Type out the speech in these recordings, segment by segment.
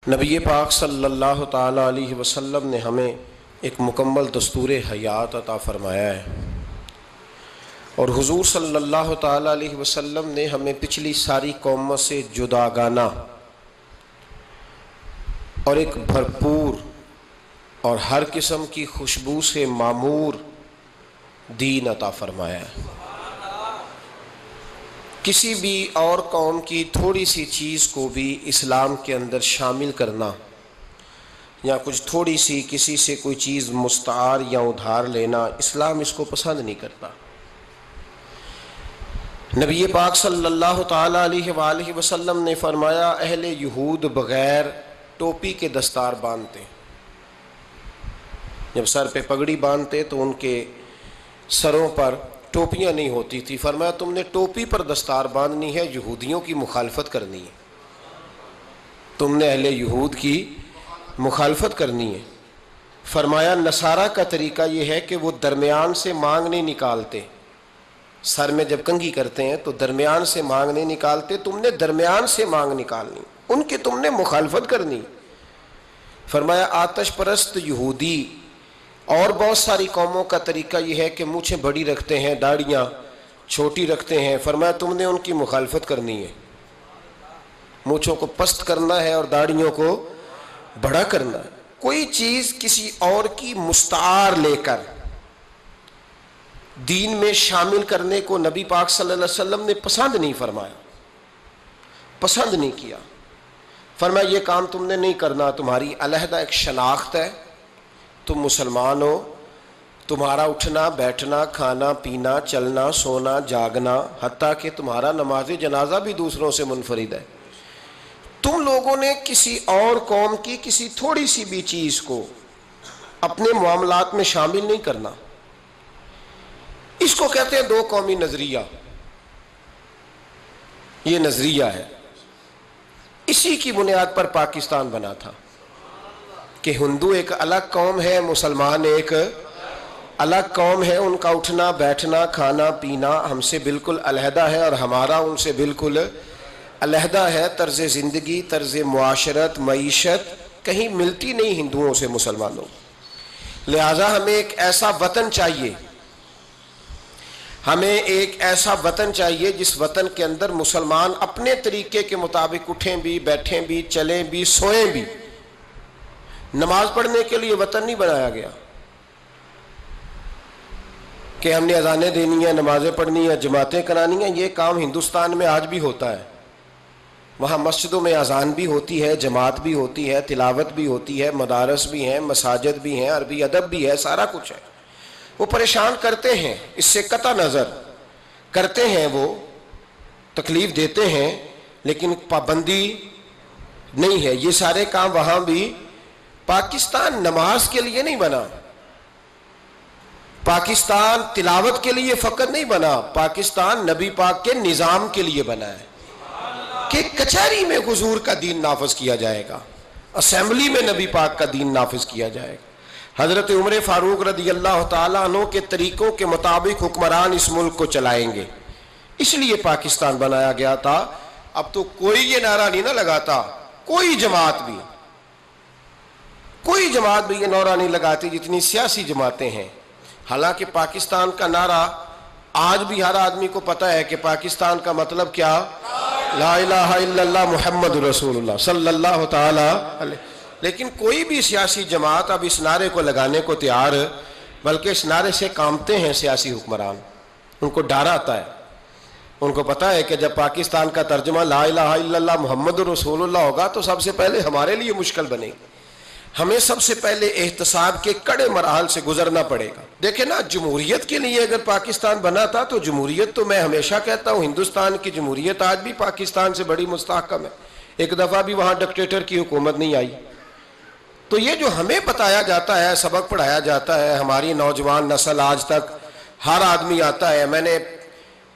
نبی پاک صلی اللہ تعالیٰ علیہ وسلم نے ہمیں ایک مکمل دستور حیات عطا فرمایا ہے، اور حضور صلی اللہ تعالیٰ علیہ وسلم نے ہمیں پچھلی ساری قوموں سے جداگانہ اور ایک بھرپور اور ہر قسم کی خوشبو سے معمور دین عطا فرمایا ہے۔ کسی بھی اور قوم کی تھوڑی سی چیز کو بھی اسلام کے اندر شامل کرنا یا کچھ تھوڑی سی کسی سے کوئی چیز مستعار یا ادھار لینا، اسلام اس کو پسند نہیں کرتا۔ نبی پاک صلی اللہ تعالیٰ علیہ وآلہ وسلم نے فرمایا، اہل یہود بغیر ٹوپی کے دستار باندھتے، جب سر پہ پگڑی باندھتے تو ان کے سروں پر ٹوپیاں نہیں ہوتی تھی۔ فرمایا تم نے ٹوپی پر دستار باندھنی ہے، یہودیوں کی مخالفت کرنی ہے، تم نے اہل یہود کی مخالفت کرنی ہے۔ فرمایا نصارہ کا طریقہ یہ ہے کہ وہ درمیان سے مانگ نہیں نکالتے، سر میں جب کنگھی کرتے ہیں تو درمیان سے مانگ نہیں نکالتے، تم نے درمیان سے مانگ نکالنی، ان کی تم نے مخالفت کرنی۔ فرمایا آتش پرست یہودی اور بہت ساری قوموں کا طریقہ یہ ہے کہ مونچھیں بڑی رکھتے ہیں، داڑھیاں چھوٹی رکھتے ہیں۔ فرمایا تم نے ان کی مخالفت کرنی ہے، مونچھوں کو پست کرنا ہے اور داڑھیوں کو بڑا کرنا ہے۔ کوئی چیز کسی اور کی مستعار لے کر دین میں شامل کرنے کو نبی پاک صلی اللہ علیہ وسلم نے پسند نہیں فرمایا، پسند نہیں کیا۔ فرمایا یہ کام تم نے نہیں کرنا، تمہاری علیحدہ ایک شناخت ہے، تم مسلمان ہو، تمہارا اٹھنا بیٹھنا کھانا پینا چلنا سونا جاگنا حتیٰ کہ تمہارا نماز جنازہ بھی دوسروں سے منفرد ہے۔ تم لوگوں نے کسی اور قوم کی کسی تھوڑی سی بھی چیز کو اپنے معاملات میں شامل نہیں کرنا۔ اس کو کہتے ہیں دو قومی نظریہ، یہ نظریہ ہے، اسی کی بنیاد پر پاکستان بنا تھا کہ ہندو ایک الگ قوم ہے، مسلمان ایک الگ قوم ہے، ان کا اٹھنا بیٹھنا کھانا پینا ہم سے بالکل علیحدہ ہے اور ہمارا ان سے بالکل علیحدہ ہے۔ طرز زندگی طرز معاشرت معیشت کہیں ملتی نہیں ہندوؤں سے مسلمانوں، لہٰذا ہمیں ایک ایسا وطن چاہیے، ہمیں ایک ایسا وطن چاہیے جس وطن کے اندر مسلمان اپنے طریقے کے مطابق اٹھیں بھی بیٹھیں بھی چلیں بھی سوئیں بھی۔ نماز پڑھنے کے لیے وطن نہیں بنایا گیا کہ ہم نے اذانیں دینی ہیں، نمازیں پڑھنی ہیں، جماعتیں کرانی ہیں۔ یہ کام ہندوستان میں آج بھی ہوتا ہے، وہاں مسجدوں میں اذان بھی ہوتی ہے، جماعت بھی ہوتی ہے، تلاوت بھی ہوتی ہے، مدارس بھی ہیں، مساجد بھی ہیں، عربی ادب بھی ہے، سارا کچھ ہے۔ وہ پریشان کرتے ہیں، اس سے قطع نظر کرتے ہیں، وہ تکلیف دیتے ہیں، لیکن پابندی نہیں ہے۔ یہ سارے کام وہاں بھی۔ پاکستان نماز کے لیے نہیں بنا، پاکستان تلاوت کے لیے فقط نہیں بنا، پاکستان نبی پاک کے نظام کے لیے بنا ہے کہ کچہری میں حضور کا دین نافذ کیا جائے گا، اسمبلی میں نبی پاک کا دین نافذ کیا جائے گا۔ حضرت عمر فاروق رضی اللہ تعالیٰ عنہ کے طریقوں کے مطابق حکمران اس ملک کو چلائیں گے، اس لیے پاکستان بنایا گیا تھا۔ اب تو کوئی یہ نعرہ نہیں نہ لگاتا، کوئی جماعت بھی یہ نعرہ نہیں لگاتی جتنی سیاسی جماعتیں ہیں۔ حالانکہ پاکستان کا نعرہ آج بھی ہر آدمی کو پتہ ہے کہ پاکستان کا مطلب کیا، لا الہ الا اللہ محمد رسول اللہ صلی اللہ تعالی علیہ۔ لیکن کوئی بھی سیاسی جماعت اب اس نعرے کو لگانے کو تیار، بلکہ اس نعرے سے کامتے ہیں سیاسی حکمران، ان کو ڈر آتا ہے، ان کو پتہ ہے کہ جب پاکستان کا ترجمہ لا الہ الا اللہ محمد رسول اللہ ہوگا تو سب سے پہلے ہمارے لیے مشکل بنے گی، ہمیں سب سے پہلے احتساب کے کڑے مراحل سے گزرنا پڑے گا۔ دیکھیں نا، جمہوریت کے لیے اگر پاکستان بنا تھا تو جمہوریت تو میں ہمیشہ کہتا ہوں ہندوستان کی جمہوریت آج بھی پاکستان سے بڑی مستحکم ہے، ایک دفعہ بھی وہاں ڈکٹیٹر کی حکومت نہیں آئی۔ تو یہ جو ہمیں بتایا جاتا ہے، سبق پڑھایا جاتا ہے، ہماری نوجوان نسل آج تک ہر آدمی آتا ہے، میں نے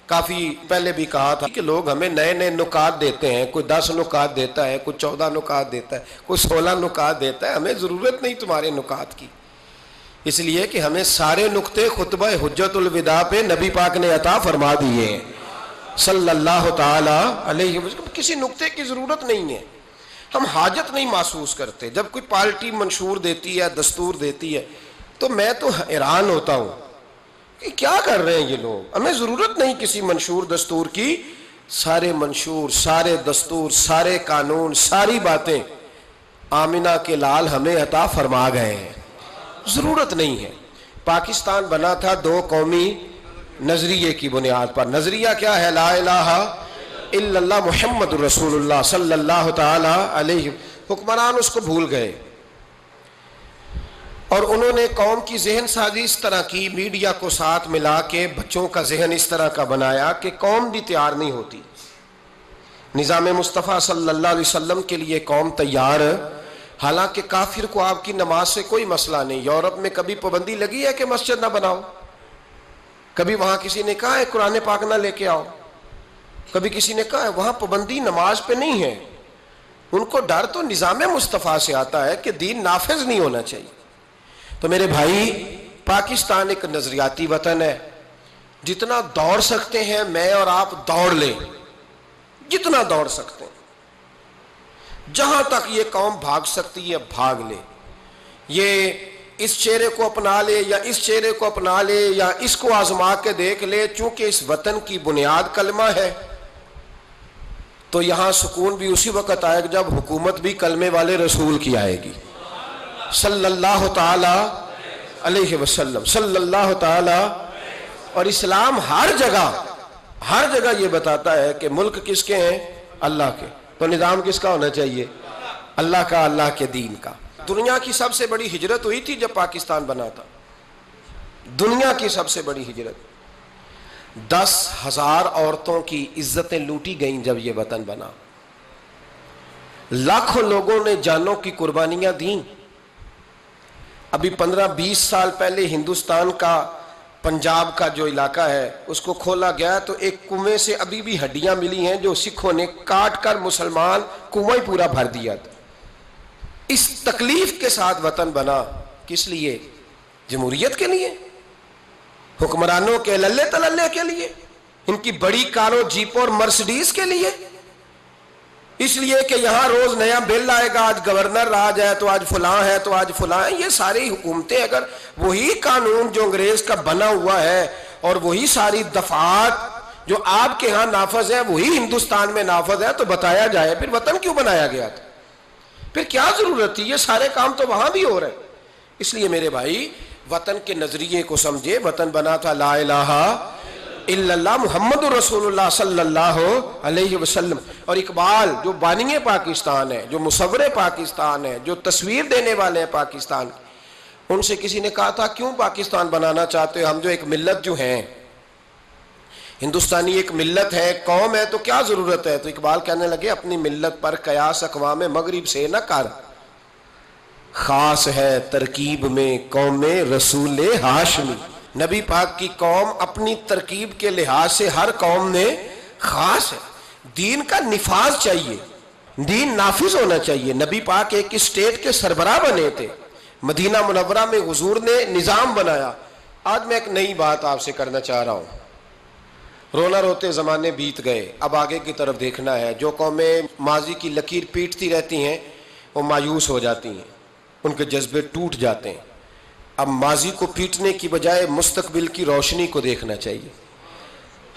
کافی پہلے بھی کہا تھا کہ لوگ ہمیں نئے نئے نکات دیتے ہیں، کوئی 10 نکات دیتا ہے، کوئی 14 نکات دیتا ہے، کوئی 16 نکات دیتا ہے۔ ہمیں ضرورت نہیں تمہارے نکات کی، اس لیے کہ ہمیں سارے نکتے خطبہ حجت الوداع پہ نبی پاک نے عطا فرما دیے ہیں صلی اللہ تعالی علیہ وسلم، کسی نکتے کی ضرورت نہیں ہے۔ ہم حاجت نہیں محسوس کرتے. جب کوئی پارٹی منشور دیتی ہے، دستور دیتی ہے، تو میں تو حیران ہوتا ہوں کہ کیا کر رہے ہیں یہ لوگ. ہمیں ضرورت نہیں کسی منشور دستور کی. سارے منشور، سارے دستور، سارے قانون، ساری باتیں آمنہ کے لال ہمیں عطا فرما گئے ہیں. ضرورت نہیں ہے. پاکستان بنا تھا دو قومی نظریے کی بنیاد پر. نظریہ کیا ہے؟ لا الہ الا اللہ محمد رسول اللہ صلی اللہ تعالی علیہ. حکمران اس کو بھول گئے اور انہوں نے قوم کی ذہن سازی اس طرح کی، میڈیا کو ساتھ ملا کے بچوں کا ذہن اس طرح کا بنایا کہ قوم بھی تیار نہیں ہوتی. نظام مصطفیٰ صلی اللہ علیہ وسلم کے لیے قوم تیار، حالانکہ کافر کو آپ کی نماز سے کوئی مسئلہ نہیں. یورپ میں کبھی پابندی لگی ہے کہ مسجد نہ بناؤ؟ کبھی وہاں کسی نے کہا ہے قرآن پاک نہ لے کے آؤ؟ کبھی کسی نے کہا ہے؟ وہاں پابندی نماز پہ نہیں ہے. ان کو ڈر تو نظام مصطفیٰ سے آتا ہے کہ دین نافذ نہیں ہونا چاہیے. تو میرے بھائی، پاکستان ایک نظریاتی وطن ہے. جتنا دوڑ سکتے ہیں میں اور آپ دوڑ لیں، جتنا دوڑ سکتے ہیں. جہاں تک یہ قوم بھاگ سکتی ہے بھاگ لے. یہ اس چہرے کو اپنا لے یا اس چہرے کو اپنا لے یا اس کو آزما کے دیکھ لے. چونکہ اس وطن کی بنیاد کلمہ ہے تو یہاں سکون بھی اسی وقت آئے گا جب حکومت بھی کلمے والے رسول کی آئے گی صلی اللہ تعالی علیہ وسلم، صلی اللہ تعالی. اور اسلام ہر جگہ یہ بتاتا ہے کہ ملک کس کے ہیں؟ اللہ کے. تو نظام کس کا ہونا چاہیے؟ اللہ کا، اللہ کے دین کا. دنیا کی سب سے بڑی ہجرت ہوئی تھی جب پاکستان بنا تھا. دنیا کی سب سے بڑی ہجرت. 10,000 عورتوں کی عزتیں لوٹی گئیں جب یہ وطن بنا. لاکھوں لوگوں نے جانوں کی قربانیاں دیں. ابھی 15-20 سال پہلے ہندوستان کا پنجاب کا جو علاقہ ہے اس کو کھولا گیا تو ایک کنویں سے ابھی بھی ہڈیاں ملی ہیں جو سکھوں نے کاٹ کر مسلمان کنواں ہی پورا بھر دیا تھا. اس تکلیف کے ساتھ وطن بنا. کس لیے؟ جمہوریت کے لیے، حکمرانوں کے للے تللے کے لیے، ان کی بڑی کاروں جیپوں اور مرسڈیز کے لیے. اس لیے کہ یہاں روز نیا بل آئے گا، آج گورنر راج ہے تو آج فلاں ہے تو آج فلاں ہے. یہ ساری حکومتیں اگر وہی قانون جو انگریز کا بنا ہوا ہے اور وہی ساری دفعات جو آپ کے ہاں نافذ ہے وہی ہندوستان میں نافذ ہے تو بتایا جائے پھر وطن کیوں بنایا گیا تھا؟ پھر کیا ضرورت تھی؟ یہ سارے کام تو وہاں بھی ہو رہے. اس لیے میرے بھائی وطن کے نظریے کو سمجھے. وطن بنا تھا لا الہ الا اللہ محمد رسول اللہ صلی اللہ علیہ وسلم. اور اقبال جو بانی پاکستان ہے، جو مصور پاکستان ہے، جو تصویر دینے والے ہیں پاکستان، ان سے کسی نے کہا تھا کیوں پاکستان بنانا چاہتے ہو؟ ہم جو ایک ملت جو ہیں، ہندوستانی ایک ملت ہے، قوم ہے، تو کیا ضرورت ہے؟ تو اقبال کہنے لگے اپنی ملت پر قیاس اقوام مغرب سے نہ کر، خاص ہے ترکیب میں قوم رسول ہاشمی. نبی پاک کی قوم اپنی ترکیب کے لحاظ سے ہر قوم میں خاص ہے. دین کا نفاذ چاہیے، دین نافذ ہونا چاہیے. نبی پاک ایک اسٹیٹ کے سربراہ بنے تھے. مدینہ منورہ میں حضور نے نظام بنایا. آج میں ایک نئی بات آپ سے کرنا چاہ رہا ہوں. رونا روتے زمانے بیت گئے، اب آگے کی طرف دیکھنا ہے. جو قومیں ماضی کی لکیر پیٹتی رہتی ہیں وہ مایوس ہو جاتی ہیں، ان کے جذبے ٹوٹ جاتے ہیں. اب ماضی کو پیٹنے کی بجائے مستقبل کی روشنی کو دیکھنا چاہیے.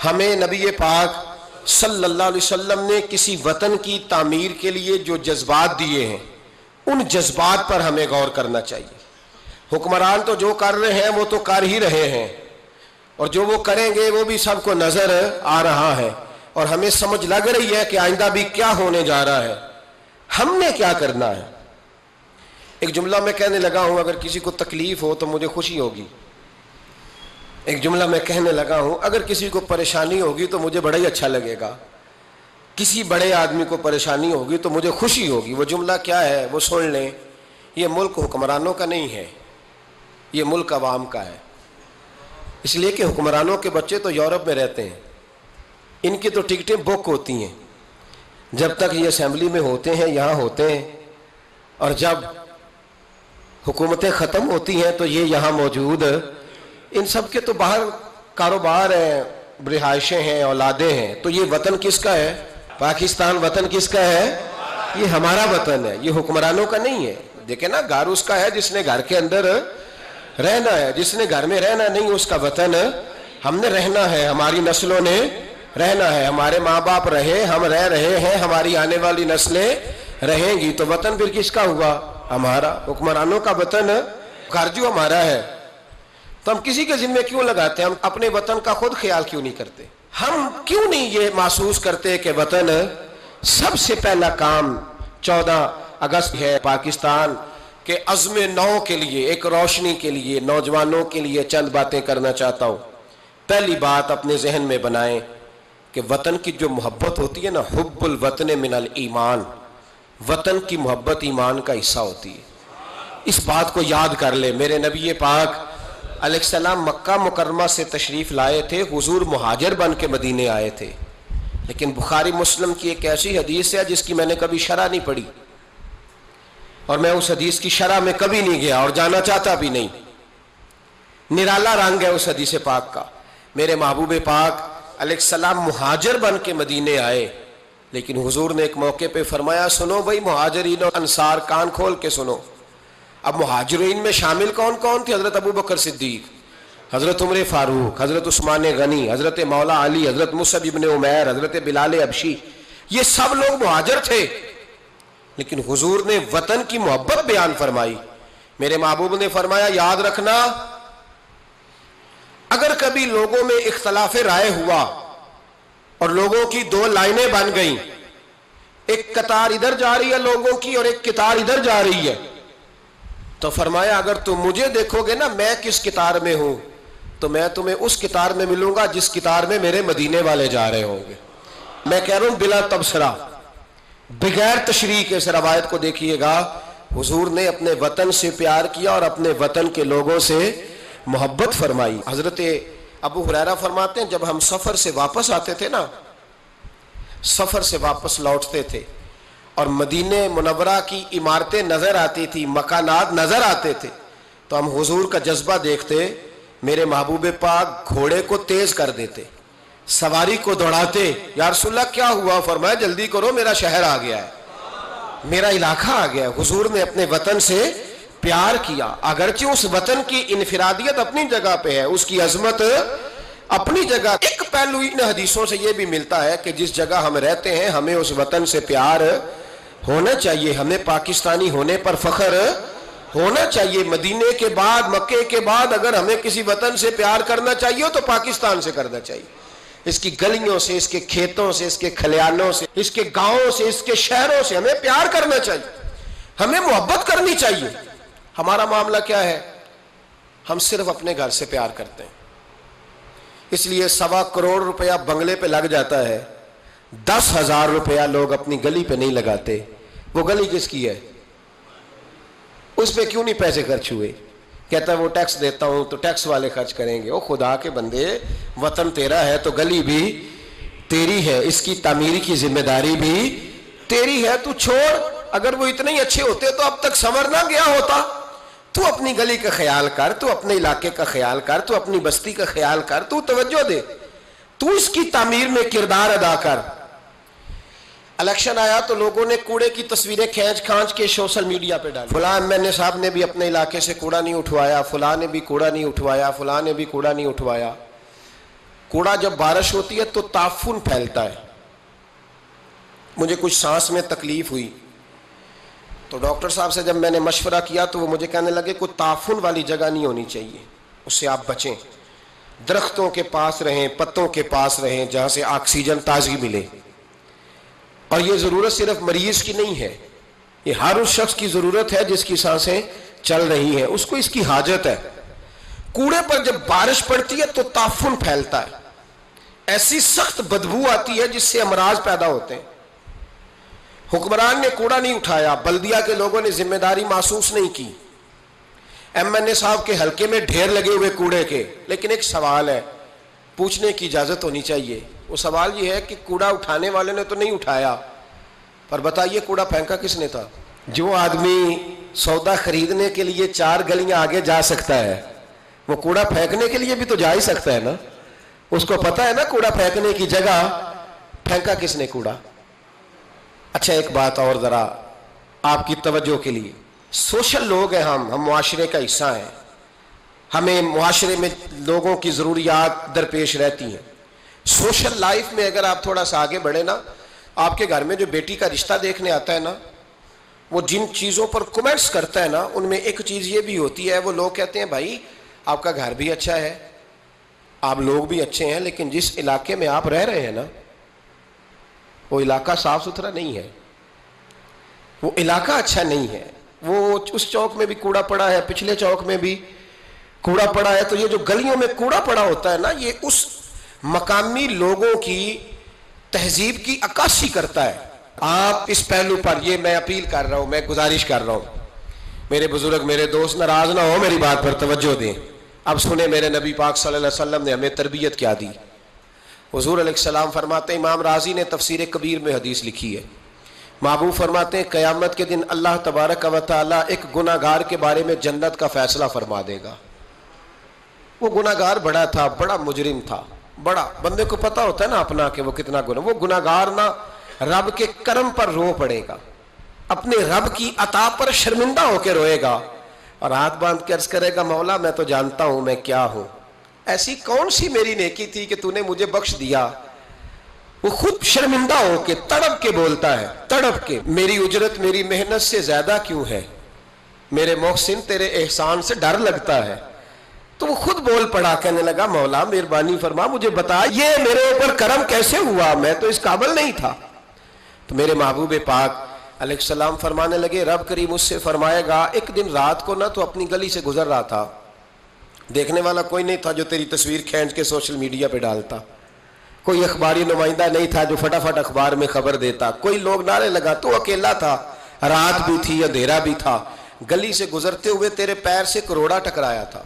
ہمیں نبی پاک صلی اللہ علیہ وسلم نے کسی وطن کی تعمیر کے لیے جو جذبات دیے ہیں ان جذبات پر ہمیں غور کرنا چاہیے. حکمران تو جو کر رہے ہیں وہ تو کر ہی رہے ہیں اور جو وہ کریں گے وہ بھی سب کو نظر آ رہا ہے اور ہمیں سمجھ لگ رہی ہے کہ آئندہ بھی کیا ہونے جا رہا ہے. ہم نے کیا کرنا ہے؟ ایک جملہ میں کہنے لگا ہوں، اگر کسی کو تکلیف ہو تو مجھے خوشی ہوگی. ایک جملہ میں کہنے لگا ہوں، اگر کسی کو پریشانی ہوگی تو مجھے بڑا ہی اچھا لگے گا. کسی بڑے آدمی کو پریشانی ہوگی تو مجھے خوشی ہوگی. وہ جملہ کیا ہے وہ سن لیں. یہ ملک حکمرانوں کا نہیں ہے، یہ ملک عوام کا ہے. اس لیے کہ حکمرانوں کے بچے تو یورپ میں رہتے ہیں، ان کی تو ٹکٹیں بک ہوتی ہیں. جب تک یہ اسمبلی میں ہوتے ہیں یہاں ہوتے ہیں، اور جب حکومتیں ختم ہوتی ہیں تو یہ یہاں موجود. ان سب کے تو باہر کاروبار ہیں، رہائشیں ہیں، اولادیں ہیں. تو یہ وطن کس کا ہے؟ پاکستان وطن کس کا ہے؟ یہ ہمارا وطن ہے، یہ حکمرانوں کا نہیں ہے۔ دیکھیں نا، گھر اس کا ہے جس نے گھر کے اندر رہنا ہے، جس نے گھر میں رہنا نہیں اس کا وطن ہم نے رہنا ہے، ہماری نسلوں نے رہنا ہے، ہمارے ماں باپ رہے، ہم رہ رہے ہیں، ہماری آنے والی نسلیں رہیں گی، تو وطن پھر کس کا ہوا؟ ہمارا۔ حکمرانوں کا وطن گھر جو ہمارا ہے، تو ہم کسی کے ذمہ کیوں لگاتے ہیں؟ ہم اپنے وطن کا خود خیال کیوں نہیں کرتے؟ ہم کیوں نہیں یہ محسوس کرتے کہ وطن سب سے پہلا کام 14 اگست ہے پاکستان کے عزم نو کے لیے، ایک روشنی کے لیے، نوجوانوں کے لیے چند باتیں کرنا چاہتا ہوں۔ پہلی بات اپنے ذہن میں بنائیں کہ وطن کی جو محبت ہوتی ہے نا، حب الوطن من الایمان، وطن کی محبت ایمان کا حصہ ہوتی ہے۔ اس بات کو یاد کر لے۔ میرے نبی پاک علیہ السلام مکہ مکرمہ سے تشریف لائے تھے، حضور مہاجر بن کے مدینے آئے تھے، لیکن بخاری مسلم کی ایک ایسی حدیث ہے جس کی میں نے کبھی شرح نہیں پڑھی، اور میں اس حدیث کی شرح میں کبھی نہیں گیا اور جانا چاہتا بھی نہیں۔ نرالا رنگ ہے اس حدیث پاک کا۔ میرے محبوب پاک علیہ السلام مہاجر بن کے مدینے آئے، لیکن حضور نے ایک موقع پہ فرمایا، سنو بھائی مہاجرین اور انصار، کان کھول کے سنو۔ اب مہاجرین میں شامل کون کون تھے؟ حضرت ابو بکر صدیق، حضرت عمر فاروق، حضرت عثمان غنی، حضرت مولا علی، حضرت مصعب ابن عمیر، حضرت بلال حبشی، یہ سب لوگ مہاجر تھے، لیکن حضور نے وطن کی محبت بیان فرمائی۔ میرے محبوب نے فرمایا، یاد رکھنا اگر کبھی لوگوں میں اختلاف رائے ہوا اور لوگوں کی دو لائنیں بن گئیں، ایک قطار ادھر جا رہی ہے لوگوں کی اور ایک قطار ادھر جا رہی ہے، تو فرمایا اگر تم مجھے دیکھو گے نا میں کس قطار میں ہوں، تو میں تمہیں اس قطار میں ملوں گا جس قطار میں میرے مدینے والے جا رہے ہوں گے۔ میں کہہ رہا ہوں بلا تبصرہ، بغیر تشریح کے اس روایت کو دیکھیے گا، حضور نے اپنے وطن سے پیار کیا اور اپنے وطن کے لوگوں سے محبت فرمائی۔ حضرت ابو ہریرہ فرماتے ہیں جب ہم سفر سے واپس آتے تھے نا، سفر سے واپس لوٹتے تھے اور مدینہ منورہ کی عمارتیں نظر آتی تھی، مکانات نظر آتے تھے، تو ہم حضور کا جذبہ دیکھتے، میرے محبوب پاک گھوڑے کو تیز کر دیتے، سواری کو دوڑاتے، یا رسول اللہ کیا ہوا؟ فرمایا جلدی کرو میرا شہر آ گیا ہے، میرا علاقہ آ گیا ہے۔ حضور نے اپنے وطن سے پیار کیا، اگرچہ اس وطن کی انفرادیت اپنی جگہ پہ ہے، اس کی عظمت اپنی جگہ۔ ایک پہلو ان حدیثوں سے یہ بھی ملتا ہے کہ جس جگہ ہم رہتے ہیں ہمیں اس وطن سے پیار ہونا چاہیے، ہمیں پاکستانی ہونے پر فخر ہونا چاہیے۔ مدینے کے بعد، مکے کے بعد اگر ہمیں کسی وطن سے پیار کرنا چاہیے تو پاکستان سے کرنا چاہیے، اس کی گلیوں سے، اس کے کھیتوں سے، اس کے کھلیانوں سے، اس کے گاؤں سے، اس کے شہروں سے ہمیں پیار کرنا چاہیے، ہمیں محبت کرنی چاہیے۔ ہمارا معاملہ کیا ہے؟ ہم صرف اپنے گھر سے پیار کرتے ہیں، اس لیے 1.25 کروڑ روپیہ بنگلے پہ لگ جاتا ہے، 10,000 روپیہ لوگ اپنی گلی پہ نہیں لگاتے۔ وہ گلی کس کی ہے؟ اس پہ کیوں نہیں پیسے خرچ ہوئے؟ کہتا ہے وہ ٹیکس دیتا ہوں تو ٹیکس والے خرچ کریں گے۔ او خدا کے بندے، وطن تیرا ہے تو گلی بھی تیری ہے، اس کی تعمیر کی ذمہ داری بھی تیری ہے، تو چھوڑ۔ اگر وہ اتنے ہی اچھے ہوتے تو اب تک سنور نہ گیا ہوتا۔ تو اپنی گلی کا خیال کر، تو اپنے علاقے کا خیال کر، تو اپنی بستی کا خیال کر، تو توجہ دے، تو اس کی تعمیر میں کردار ادا کر۔ الیکشن آیا تو لوگوں نے کوڑے کی تصویریں کھینچ کھانچ کے سوشل میڈیا پہ ڈالی، فلاں ایم صاحب نے بھی اپنے علاقے سے کوڑا نہیں اٹھوایا، فلاں نے بھی کوڑا نہیں اٹھوایا، فلاں نے بھی کوڑا نہیں اٹھوایا۔ کوڑا جب بارش ہوتی ہے تو تعفن پھیلتا ہے۔ مجھے کچھ سانس میں تکلیف ہوئی تو ڈاکٹر صاحب سے جب میں نے مشورہ کیا تو وہ مجھے کہنے لگے کوئی تعفن والی جگہ نہیں ہونی چاہیے، اس سے آپ بچیں، درختوں کے پاس رہیں، پتوں کے پاس رہیں جہاں سے آکسیجن تازگی ملے۔ اور یہ ضرورت صرف مریض کی نہیں ہے، یہ ہر اس شخص کی ضرورت ہے جس کی سانسیں چل رہی ہیں، اس کو اس کی حاجت ہے۔ کوڑے پر جب بارش پڑتی ہے تو تعفن پھیلتا ہے، ایسی سخت بدبو آتی ہے جس سے امراض پیدا ہوتے ہیں۔ حکمران نے کوڑا نہیں اٹھایا، بلدیہ کے لوگوں نے ذمہ داری محسوس نہیں کی، ایم این اے صاحب کے حلقے میں ڈھیر لگے ہوئے کوڑے کے۔ لیکن ایک سوال ہے، پوچھنے کی اجازت ہونی چاہیے، وہ سوال یہ ہے کہ کوڑا اٹھانے والے نے تو نہیں اٹھایا، پر بتائیے کوڑا پھینکا کس نے تھا؟ جو آدمی سودا خریدنے کے لیے 4 گلیاں آگے جا سکتا ہے وہ کوڑا پھینکنے کے لیے بھی تو جا ہی سکتا ہے نا، اس کو پتا ہے نا کوڑا پھینکنے کی جگہ، پھینکا کس نے کوڑا؟ اچھا ایک بات اور ذرا آپ کی توجہ کے لیے، سوشل لوگ ہیں ہم معاشرے کا حصہ ہیں، ہمیں معاشرے میں لوگوں کی ضروریات درپیش رہتی ہیں۔ سوشل لائف میں اگر آپ تھوڑا سا آگے بڑھیں نا، آپ کے گھر میں جو بیٹی کا رشتہ دیکھنے آتا ہے نا، وہ جن چیزوں پر کمنٹس کرتا ہے نا، ان میں ایک چیز یہ بھی ہوتی ہے، وہ لوگ کہتے ہیں بھائی آپ کا گھر بھی اچھا ہے، آپ لوگ بھی اچھے ہیں، لیکن جس علاقے میں آپ رہ رہے ہیں نا، وہ علاقہ صاف ستھرا نہیں ہے، وہ علاقہ اچھا نہیں ہے، وہ اس چوک میں بھی کوڑا پڑا ہے، پچھلے چوک میں بھی کوڑا پڑا ہے۔ تو یہ جو گلیوں میں کوڑا پڑا ہوتا ہے نا، یہ اس مقامی لوگوں کی تہذیب کی عکاسی کرتا ہے۔ آپ اس پہلو پر یہ میں اپیل کر رہا ہوں، میں گزارش کر رہا ہوں، میرے بزرگ میرے دوست ناراض نہ ہو، میری بات پر توجہ دیں۔ اب سنیں میرے نبی پاک صلی اللہ علیہ وسلم نے ہمیں تربیت کیا دی۔ حضور علیہ السلام فرماتے ہیں، امام رازی نے تفسیر کبیر میں حدیث لکھی ہے، محبوب فرماتے ہیں قیامت کے دن اللہ تبارک و تعالیٰ ایک گناہ گار کے بارے میں جنت کا فیصلہ فرما دے گا۔ وہ گناہ گار بڑا تھا، بڑا مجرم تھا، بڑا، بندے کو پتا ہوتا ہے نا اپنا کہ وہ کتنا گناہ، وہ گناہ گار نہ رب کے کرم پر رو پڑے گا، اپنے رب کی عطا پر شرمندہ ہو کے روئے گا، اور ہاتھ باندھ کے عرض کرے گا مولا میں تو جانتا ہوں میں کیا ہوں، ایسی کون سی میری نیکی تھی کہ تو نے مجھے بخش دیا۔ وہ خود شرمندہ ہو کے تڑپ کے بولتا ہے، تڑپ کے، میری اجرت میری محنت سے زیادہ کیوں ہے، میرے محسن تیرے احسان سے ڈر لگتا ہے۔ تو وہ خود بول پڑا، کہنے لگا مولا مہربانی فرما مجھے بتا یہ میرے اوپر کرم کیسے ہوا، میں تو اس قابل نہیں تھا۔ تو میرے محبوب پاک علیہ السلام فرمانے لگے، رب کریم اس سے فرمائے گا ایک دن رات کو نہ تو اپنی گلی سے گزر رہا تھا، دیکھنے والا کوئی نہیں تھا جو تیری تصویر کھینچ کے سوشل میڈیا پہ ڈالتا، کوئی اخباری نمائندہ نہیں تھا جو فٹافٹ اخبار میں خبر دیتا، کوئی لوگ نعرے لگا، تو اکیلا تھا، رات بھی تھی اندھیرا بھی تھا، گلی سے گزرتے ہوئے تیرے پیر سے کروڑا ٹکرایا تھا،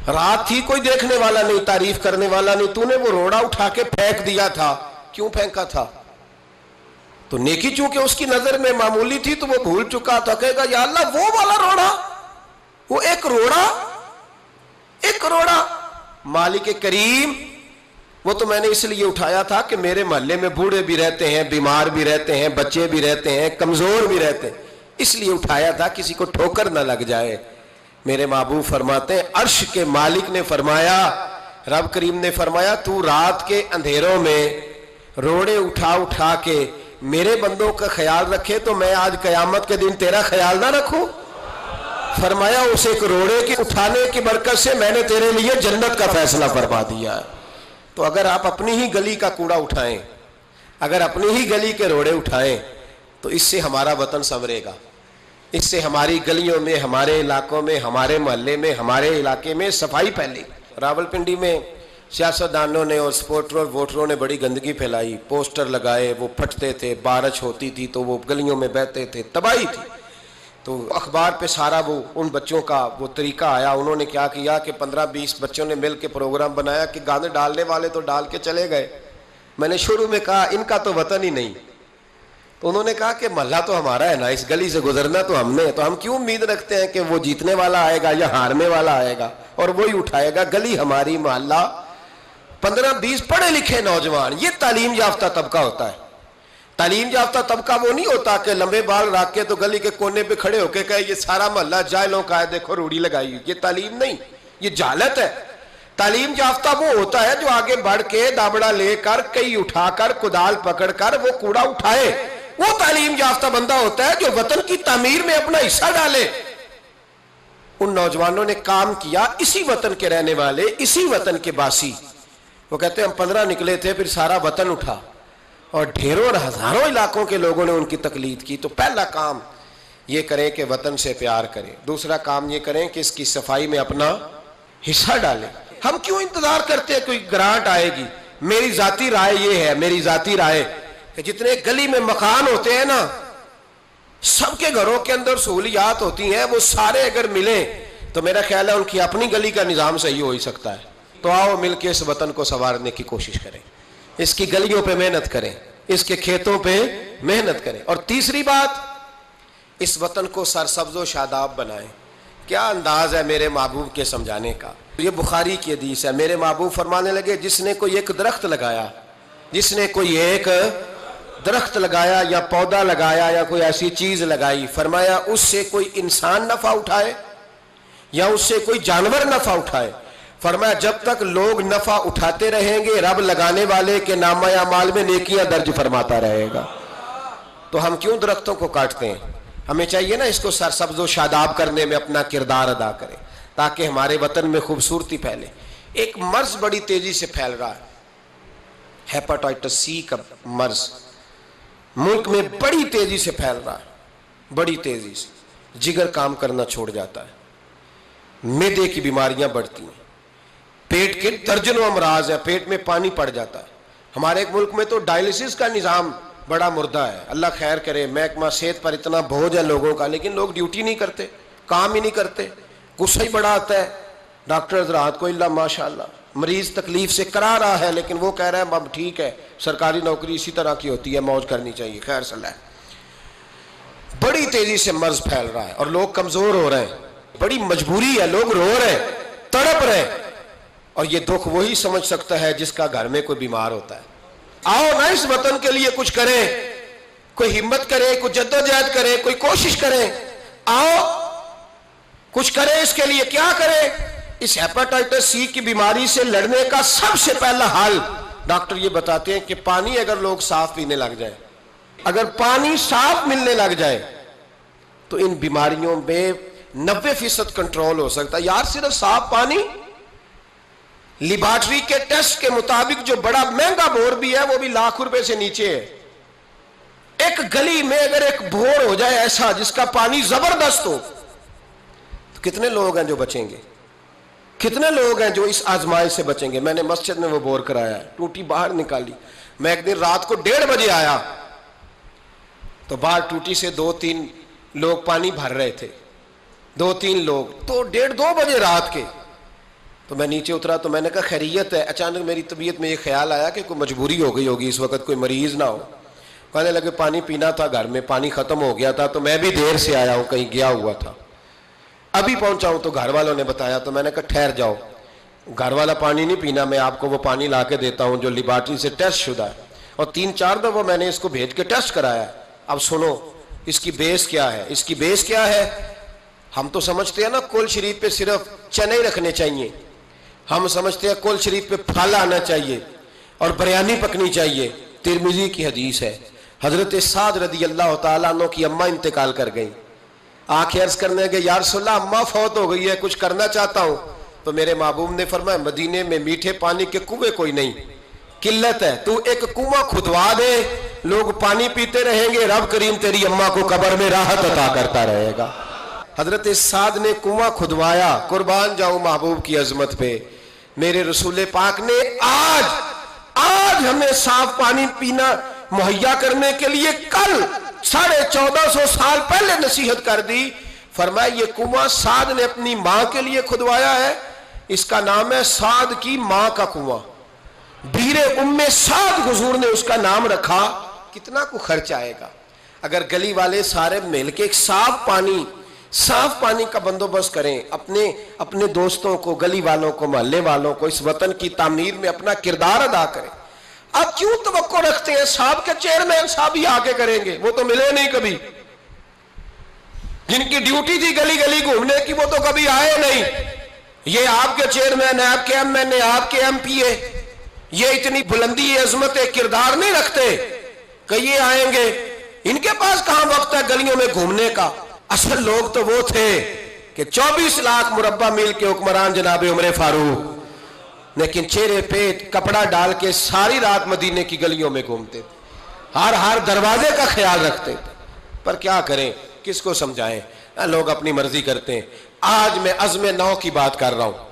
رات تھی، کوئی دیکھنے والا نہیں، تعریف کرنے والا نہیں، تو نے وہ روڑا اٹھا کے پھینک دیا تھا، کیوں پھینکا تھا؟ تو نیکی چونکہ اس کی نظر میں معمولی تھی تو وہ بھول چکا تھا، کہے گا یا اللہ وہ والا روڑا، وہ ایک روڑا مالک کریم، وہ تو میں نے اس لیے اٹھایا تھا کہ میرے محلے میں بوڑھے بھی رہتے ہیں، بیمار بھی رہتے ہیں، بچے بھی رہتے ہیں، کمزور بھی رہتے ہیں، اس لیے اٹھایا تھا کسی کو ٹھوکر نہ لگ جائے۔ میرے محبوب فرماتے ہیں عرش کے مالک نے فرمایا، رب کریم نے فرمایا تو رات کے اندھیروں میں روڑے اٹھا اٹھا کے میرے بندوں کا خیال رکھے تو میں آج قیامت کے دن تیرا خیال نہ رکھوں؟ فرمایا اس ایک روڑے کے اٹھانے کی برکت سے میں نے تیرے لیے جنت کا فیصلہ فرما دیا ہے۔ تو اگر آپ اپنی ہی گلی کا کوڑا اٹھائیں، اگر اپنی ہی گلی کے روڑے اٹھائیں تو اس سے ہمارا وطن سنورے گا، اس سے ہماری گلیوں میں، ہمارے علاقوں میں، ہمارے محلے میں، ہمارے علاقے میں صفائی پھیلے۔ راولپنڈی میں سیاستدانوں نے اور سپورٹروں اور ووٹروں نے بڑی گندگی پھیلائی، پوسٹر لگائے، وہ پھٹتے تھے، بارش ہوتی تھی تو وہ گلیوں میں بہتے تھے، تباہی تھی۔ تو اخبار پہ سارا وہ ان بچوں کا وہ طریقہ آیا، انہوں نے کیا کیا کہ 15-20 بچوں نے مل کے پروگرام بنایا کہ گانے ڈالنے والے تو ڈال کے چلے گئے، میں نے شروع میں کہا ان کا تو وطن ہی نہیں، تو انہوں نے کہا کہ محلہ تو ہمارا ہے نا، اس گلی سے گزرنا تو ہم نے، تو ہم کیوں امید رکھتے ہیں کہ وہ جیتنے والا آئے گا یا ہارنے والا آئے گا اور وہی اٹھائے گا، گلی ہماری، محلہ 15-20 پڑھے لکھے نوجوان، یہ تعلیم یافتہ طبقہ ہوتا ہے۔ تعلیم یافتہ طبقہ وہ نہیں ہوتا کہ لمبے بال رکھ کے تو گلی کے کونے پہ کھڑے ہو کے کہے یہ سارا محلہ جاہلوں کا ہے، دیکھو روڑی لگائی، یہ تعلیم نہیں، یہ جہالت ہے۔ تعلیم یافتہ وہ ہوتا ہے جو آگے بڑھ کے دابڑا لے کر، کئی اٹھا کر، کدال پکڑ کر وہ کوڑا اٹھائے، وہ تعلیم یافتہ بندہ ہوتا ہے جو وطن کی تعمیر میں اپنا حصہ ڈالے۔ ان نوجوانوں نے کام کیا، اسی وطن کے رہنے والے، اسی وطن کے باسی، وہ کہتے ہیں ہم 15 نکلے تھے، پھر سارا وطن اٹھا اور ڈھیروں اور ہزاروں علاقوں کے لوگوں نے ان کی تقلید کی۔ تو پہلا کام یہ کریں کہ وطن سے پیار کریں، دوسرا کام یہ کریں کہ اس کی صفائی میں اپنا حصہ ڈالیں۔ ہم کیوں انتظار کرتے ہیں کوئی گرانٹ آئے گی؟ میری ذاتی رائے یہ ہے، میری ذاتی رائے کہ جتنے گلی میں مکان ہوتے ہیں نا، سب کے گھروں کے اندر سہولیات ہوتی ہیں، وہ سارے اگر ملیں تو میرا خیال ہے ان کی اپنی گلی کا نظام صحیح ہو ہی سکتا ہے۔ تو آؤ مل کے اس وطن کو سنوارنے کی کوشش کریں، اس کی گلیوں پہ محنت کریں، اس کے کھیتوں پہ محنت کریں۔ اور تیسری بات، اس وطن کو سرسبز و شاداب بنائیں۔ کیا انداز ہے میرے محبوب کے سمجھانے کا، یہ بخاری کی حدیث ہے۔ میرے محبوب فرمانے لگے جس نے کوئی ایک درخت لگایا، جس نے کوئی ایک درخت لگایا یا پودا لگایا یا کوئی ایسی چیز لگائی، فرمایا اس سے کوئی انسان نفع اٹھائے یا اس سے کوئی جانور نفع اٹھائے، فرمایا جب تک لوگ نفع اٹھاتے رہیں گے رب لگانے والے کے نامہ اعمال میں نیکیاں درج فرماتا رہے گا۔ تو ہم کیوں درختوں کو کاٹتے ہیں؟ ہمیں چاہیے نا اس کو سرسبز و شاداب کرنے میں اپنا کردار ادا کریں تاکہ ہمارے وطن میں خوبصورتی پھیلے۔ ایک مرض بڑی تیزی سے پھیل رہا ہے، ہیپاٹائٹس سی کا مرض ملک میں بڑی تیزی سے پھیل رہا ہے، بڑی تیزی سے جگر کام کرنا چھوڑ جاتا ہے، معدے کی بیماریاں بڑھتی ہیں، پیٹ کے درجنوں امراض ہیں، پیٹ میں پانی پڑ جاتا ہے۔ ہمارے ایک ملک میں تو ڈائلسس کا نظام بڑا مردہ ہے، اللہ خیر کرے، محکمہ صحت پر اتنا بوجھ ہے لوگوں کا، لیکن لوگ ڈیوٹی نہیں کرتے، کام ہی نہیں کرتے، غصہ ہی بڑا آتا ہے ڈاکٹر حضرات کو، اللہ ماشاءاللہ مریض تکلیف سے کرا رہا ہے لیکن وہ کہہ رہا ہے اب ٹھیک ہے، سرکاری نوکری اسی طرح کی ہوتی ہے، موج کرنی چاہیے، خیر صلی اللہ ہے۔ بڑی تیزی سے مرض پھیل رہا ہے اور لوگ کمزور ہو رہے ہیں، بڑی مجبوری ہے، لوگ رو رہے ہیں، تڑپ رہے ہیں، اور یہ دکھ وہی سمجھ سکتا ہے جس کا گھر میں کوئی بیمار ہوتا ہے۔ آؤ نا اس وطن کے لیے کچھ کریں، کوئی ہمت کرے، کوئی جدوجہد کرے، کوئی کوشش کرے، آؤ کچھ کرے اس کے لیے۔ کیا کرے؟ اس ہیپاٹائٹس سی کی بیماری سے لڑنے کا سب سے پہلا حل ڈاکٹر یہ بتاتے ہیں کہ پانی اگر لوگ صاف پینے لگ جائیں، اگر پانی صاف ملنے لگ جائے تو ان بیماریوں میں 90% کنٹرول ہو سکتا ہے۔ یار صرف صاف پانی، لیبارٹری کے ٹیسٹ کے مطابق جو بڑا مہنگا بور بھی ہے وہ بھی ₹1,00,000 سے نیچے ہے۔ ایک گلی میں اگر ایک بور ہو جائے ایسا جس کا پانی زبردست ہو تو کتنے لوگ ہیں جو بچیں گے؟ کتنے لوگ ہیں جو اس آزمائش سے بچیں گے؟ میں نے مسجد میں وہ بور کرایا ہے، ٹوٹی باہر نکالی، میں ایک دن رات کو 1:30 بجے آیا تو باہر ٹوٹی سے 2-3 لوگ پانی بھر رہے تھے، 2-3 لوگ، تو 1:30-2 بجے رات کے، تو میں نیچے اترا تو میں نے کہا خیریت ہے؟ اچانک میری طبیعت میں یہ خیال آیا کہ کوئی مجبوری ہو گئی ہوگی اس وقت، کوئی مریض نہ ہو۔ کہنے لگے پانی پینا تھا، گھر میں پانی ختم ہو گیا تھا تو میں بھی دیر سے آیا ہوں، کہیں گیا ہوا تھا، ابھی پہنچا ہوں۔ تو گھر والوں نے بتایا تو میں نے کہا ٹھہر جاؤ، گھر والا پانی نہیں پینا، میں آپ کو وہ پانی لا کے دیتا ہوں جو لیبارٹری سے ٹیسٹ شدہ ہے، اور 3-4 دفعہ میں نے اس کو بھیج کے ٹیسٹ کرایا۔ اب سنو اس کی بیس کیا ہے، اس کی بیس کیا ہے؟ ہم تو سمجھتے ہیں نا کل شریف پہ صرف چنے رکھنے چاہیے، ہم سمجھتے ہیں کل شریف پہ پھل آنا چاہیے اور بریانی پکنی چاہیے۔ ترمذی کی حدیث ہے، حضرت سعد رضی اللہ تعالیٰ عنہ کی اماں انتقال کر گئی، آنکھیں عرض کرنے کے یا رسول اللہ اماں فوت ہو گئی ہے، کچھ کرنا چاہتا ہوں۔ تو میرے محبوب نے فرمایا مدینے میں میٹھے پانی کے کنویں کوئی نہیں، قلت ہے، تو ایک کنواں کھدوا دے، لوگ پانی پیتے رہیں گے، رب کریم تیری اماں کو قبر میں راحت عطا کرتا رہے گا۔ حضرت سعد نے کنواں کھدوایا، قربان جاؤں محبوب کی عظمت پہ۔ میرے رسول پاک نے آج ہمیں صاف پانی پینا مہیا کرنے کے لیے کل 1450 سال پہلے نصیحت کر دی، فرمایا یہ کنواں سعد نے اپنی ماں کے لیے کھدوایا ہے، اس کا نام ہے سعد کی ماں کا کنواں، بیر ام سعد حضور نے اس کا نام رکھا۔ کتنا کو خرچ آئے گا اگر گلی والے سارے مل کے ایک صاف پانی کا بندوبست کریں، اپنے دوستوں کو، گلی والوں کو، محلے والوں کو اس وطن کی تعمیر میں اپنا کردار ادا کریں۔ اب کیوں توقع رکھتے ہیں صاحب کے چیئرمین صاحب ہی آ کے کریں گے؟ وہ تو ملے نہیں کبھی، جن کی ڈیوٹی تھی گلی گلی گھومنے کی وہ تو کبھی آئے نہیں۔ یہ آپ کے چیئرمین، آپ کے ایم این اے، آپ کے ایم پی اے، یہ اتنی بلندی عظمت کردار نہیں رکھتے کہ یہ آئیں گے، ان کے پاس کہاں وقت ہے گلیوں میں گھومنے کا؟ اصل لوگ تو وہ تھے کہ 24 لاکھ مربع میل کے حکمران جناب عمر فاروق، لیکن چہرے پہ کپڑا ڈال کے ساری رات مدینے کی گلیوں میں گھومتے تھے، ہر دروازے کا خیال رکھتے تھے، پر کیا کریں، کس کو سمجھائیں؟ لوگ اپنی مرضی کرتے ہیں۔ آج میں عزم نو کی بات کر رہا ہوں،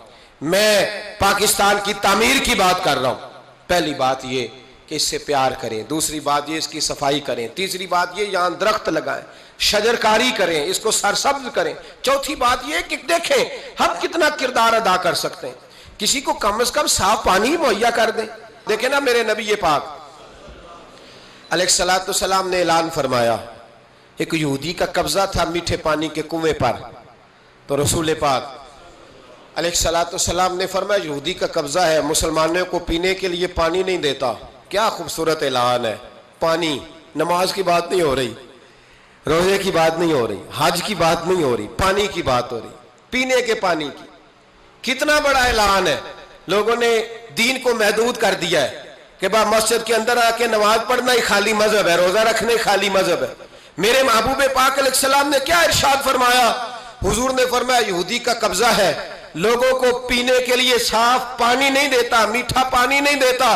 میں پاکستان کی تعمیر کی بات کر رہا ہوں۔ پہلی بات یہ کہ اس سے پیار کریں، دوسری بات یہ اس کی صفائی کریں، تیسری بات یہ یہاں درخت لگائیں، شجرکاری کریں، اس کو سرسبز کریں، چوتھی بات یہ کہ دیکھیں ہم کتنا کردار ادا کر سکتے ہیں، کسی کو کم از کم صاف پانی مہیا کر دیں۔ دیکھیں نا میرے نبی پاک علیہ الصلوۃ والسلام نے اعلان فرمایا، ایک یہودی کا قبضہ تھا میٹھے پانی کے کنویں پر، تو رسول پاک علیہ الصلوۃ والسلام نے فرمایا یہودی کا قبضہ ہے، مسلمانوں کو پینے کے لیے پانی نہیں دیتا۔ کیا خوبصورت اعلان ہے، پانی نماز کی بات نہیں ہو رہی، روزے کی بات نہیں ہو رہی، حج کی بات نہیں ہو رہی، پانی کی بات ہو رہی، پینے کے پانی کی۔ کتنا بڑا اعلان ہے، لوگوں نے دین کو محدود کر دیا ہے کہ با مسجد کے اندر آ کے نماز پڑھنا ہی خالی مذہب ہے، روزہ رکھنا ہی خالی مذہب ہے۔ میرے محبوب پاک علیہ السلام نے کیا ارشاد فرمایا؟ حضور نے فرمایا یہودی کا قبضہ ہے، لوگوں کو پینے کے لیے صاف پانی نہیں دیتا، میٹھا پانی نہیں دیتا۔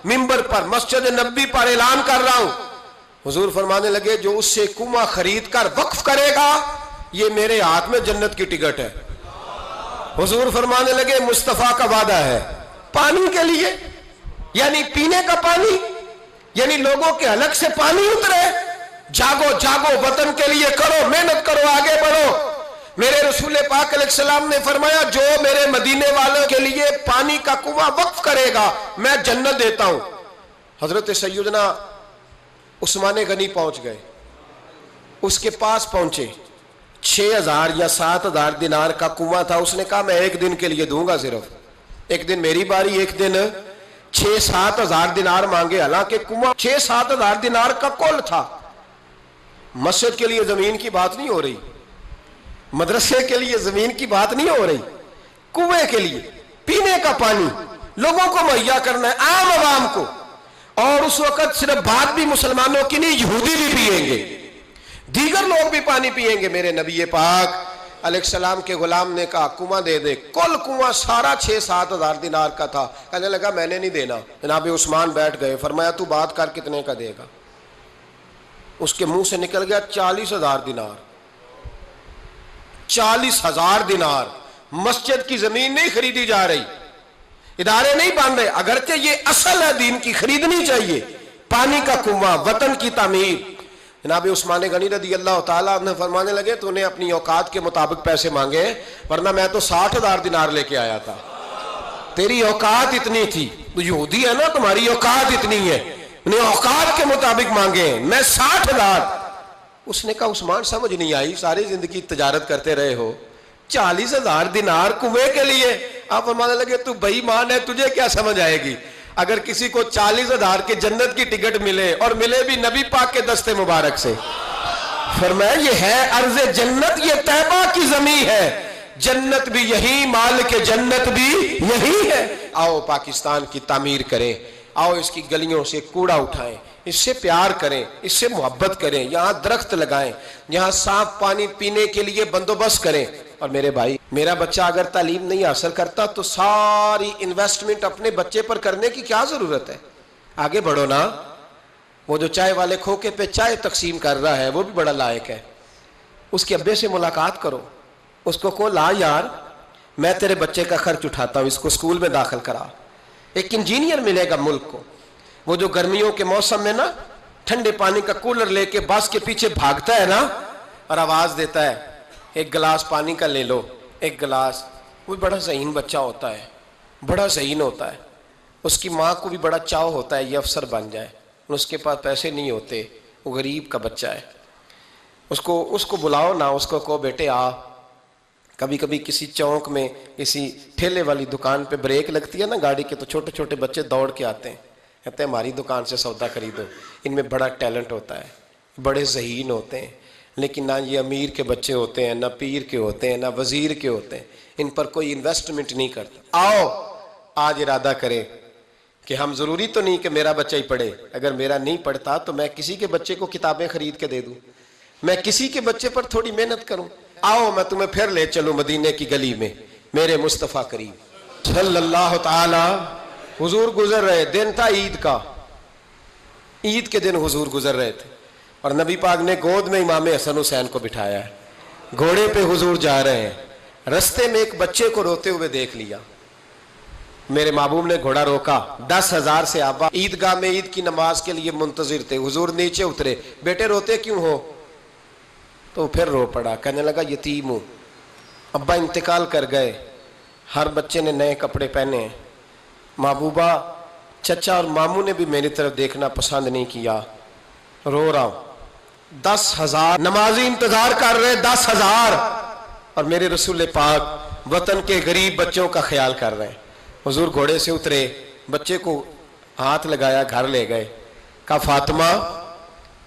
منبر پر مسجد نبی پر اعلان کر رہا ہوں، حضور فرمانے لگے جو اس سے کنواں خرید کر وقف کرے گا یہ میرے ہاتھ میں جنت کی ٹکٹ ہے۔ حضور فرمانے لگے مصطفیٰ کا وعدہ ہے پانی کے لیے، یعنی پینے کا پانی، یعنی لوگوں کے حلق سے پانی اترے۔ جاگو جاگو، وطن کے لیے کرو، محنت کرو، آگے بڑھو۔ میرے رسول پاک علیہ السلام نے فرمایا جو میرے مدینے والوں کے لیے پانی کا کنواں وقف کرے گا میں جنت دیتا ہوں۔ حضرت سیدنا عثمان غنی پہنچ گئے، اس کے پاس پہنچے، 6,000 یا 7,000 دینار کا کنواں تھا۔ اس نے کہا میں ایک دن کے لیے دوں گا، صرف ایک دن میری باری، ایک دن 6-7 ہزار دینار مانگے، حالانکہ کنواں 6-7 ہزار دینار کا کل تھا۔ مسجد کے لیے زمین کی بات نہیں ہو رہی، مدرسے کے لیے زمین کی بات نہیں ہو رہی، کنویں کے لیے پینے کا پانی لوگوں کو مہیا کرنا ہے، عام عوام کو۔ اور اس وقت صرف بات بھی مسلمانوں کی نہیں، یہودی بھی پیئیں گے، دیگر لوگ بھی پانی پیئیں گے۔ میرے نبی پاک علیہ السلام کے غلام نے کہا کنواں دے دے۔ کل کنواں سارا 6-7 ہزار دینار کا تھا۔ کہنے لگا میں نے نہیں دینا۔ جناب عثمان بیٹھ گئے، فرمایا تو بات کر کتنے کا دے گا؟ اس کے منہ سے نکل گیا 40,000 دینار۔ 40,000 دینار۔ مسجد کی زمین نہیں خریدی جا رہی، ادارے نہیں بن رہے، اگرچہ یہ اصل ہے دین کی، خریدنی چاہیے۔ پانی کا کنواں، وطن کی تعمیر۔ جناب عثمان غنی رضی اللہ تعالیٰ عنہ فرمانے لگے تو نے اپنی اوقات کے مطابق پیسے مانگے، ورنہ میں تو 60,000 دینار لے کے آیا تھا، تیری اوقات اتنی تھی، تو یہودی ہے نا، تمہاری اوقات اتنی ہے، انہیں اوقات کے مطابق مانگے، میں 60,000۔ اس نے کہا عثمان سمجھ نہیں آئی، ساری زندگی تجارت کرتے رہے ہو، 40,000 دینار کنویں کے لیے؟ آپ فرمانے لگے تو بے ایمان ہے، تجھے کیا سمجھ آئے گی؟ اگر کسی کو 40,000 کے جنت کی ٹکٹ ملے، اور ملے بھی نبی پاک کے دستے مبارک سے، فرمایا یہ ہے ارض جنت، یہ طیبہ کی زمین ہے، جنت بھی یہی، مالک جنت بھی یہی ہے۔ آؤ پاکستان کی تعمیر کریں، آؤ اس کی گلیوں سے کوڑا اٹھائیں، اس سے پیار کریں، اس سے محبت کریں، یہاں درخت لگائیں، یہاں صاف پانی پینے کے لیے بندوبست کریں۔ اور میرے بھائی، میرا بچہ اگر تعلیم نہیں حاصل کرتا تو ساری انویسٹمنٹ اپنے بچے پر کرنے کی کیا ضرورت ہے؟ آگے بڑھو نا۔ وہ جو چائے والے کھوکے پہ چائے تقسیم کر رہا ہے وہ بھی بڑا لائق ہے، اس کے ابے سے ملاقات کرو، اس کو کہو لا یار میں تیرے بچے کا خرچ اٹھاتا ہوں، اس کو اسکول میں داخل کرا۔ ایک انجینئر ملے گا ملک کو، وہ جو گرمیوں کے موسم میں نا ٹھنڈے پانی کا کولر لے کے بس کے پیچھے بھاگتا ہے نا، اور آواز دیتا ہے ایک گلاس پانی کا لے لو، ایک گلاس۔ وہ بڑا ذہین بچہ ہوتا ہے، بڑا ذہین ہوتا ہے، اس کی ماں کو بھی بڑا چاؤ ہوتا ہے یہ افسر بن جائے، اس کے پاس پیسے نہیں ہوتے، وہ غریب کا بچہ ہے۔ اس کو بلاؤ نا، اس کو کہو بیٹے آ۔ کبھی کبھی کسی چوک میں کسی ٹھیلے والی دکان پہ بریک لگتی ہے نا گاڑی کے، تو چھوٹے چھوٹے بچے دوڑ کے آتے ہیں، کہتے ہیں ہماری دکان سے سودا خریدو۔ ان میں بڑا ٹیلنٹ ہوتا ہے، بڑے ذہین ہوتے ہیں، لیکن نہ یہ امیر کے بچے ہوتے ہیں، نہ پیر کے ہوتے ہیں، نہ وزیر کے ہوتے ہیں، ان پر کوئی انویسٹمنٹ نہیں کرتا۔ آؤ آج ارادہ کریں کہ ہم، ضروری تو نہیں کہ میرا بچہ ہی پڑھے، اگر میرا نہیں پڑھتا تو میں کسی کے بچے کو کتابیں خرید کے دے دوں، میں کسی کے بچے پر تھوڑی محنت کروں۔ آؤ میں تمہیں پھر لے چلوں مدینے کی گلی میں، میرے مصطفیٰ کریم صلی اللہ تعالی۔ حضور گزر رہے، دن تھا عید کا، عید کے دن حضور گزر رہے تھے، اور نبی پاک نے گود میں امام حسن حسین کو بٹھایا ہے، گھوڑے پہ حضور جا رہے ہیں، رستے میں ایک بچے کو روتے ہوئے دیکھ لیا، میرے محبوب نے گھوڑا روکا، 10,000 سے آبا عیدگاہ میں عید کی نماز کے لیے منتظر تھے، حضور نیچے اترے، بیٹے روتے کیوں ہو؟ تو پھر رو پڑا، کہنے لگا یتیم ہوں، ابا انتقال کر گئے، ہر بچے نے نئے کپڑے پہنے ہیں، محبوبہ چچا اور ماموں نے بھی میری طرف دیکھنا پسند نہیں کیا، رو رہا ہوں۔ 10,000 نمازی انتظار کر رہے، 10,000، اور میرے رسول پاک وطن کے غریب بچوں کا خیال کر رہے ہیں۔ حضور گھوڑے سے اترے، بچے کو ہاتھ لگایا، گھر لے گئے، کہا فاطمہ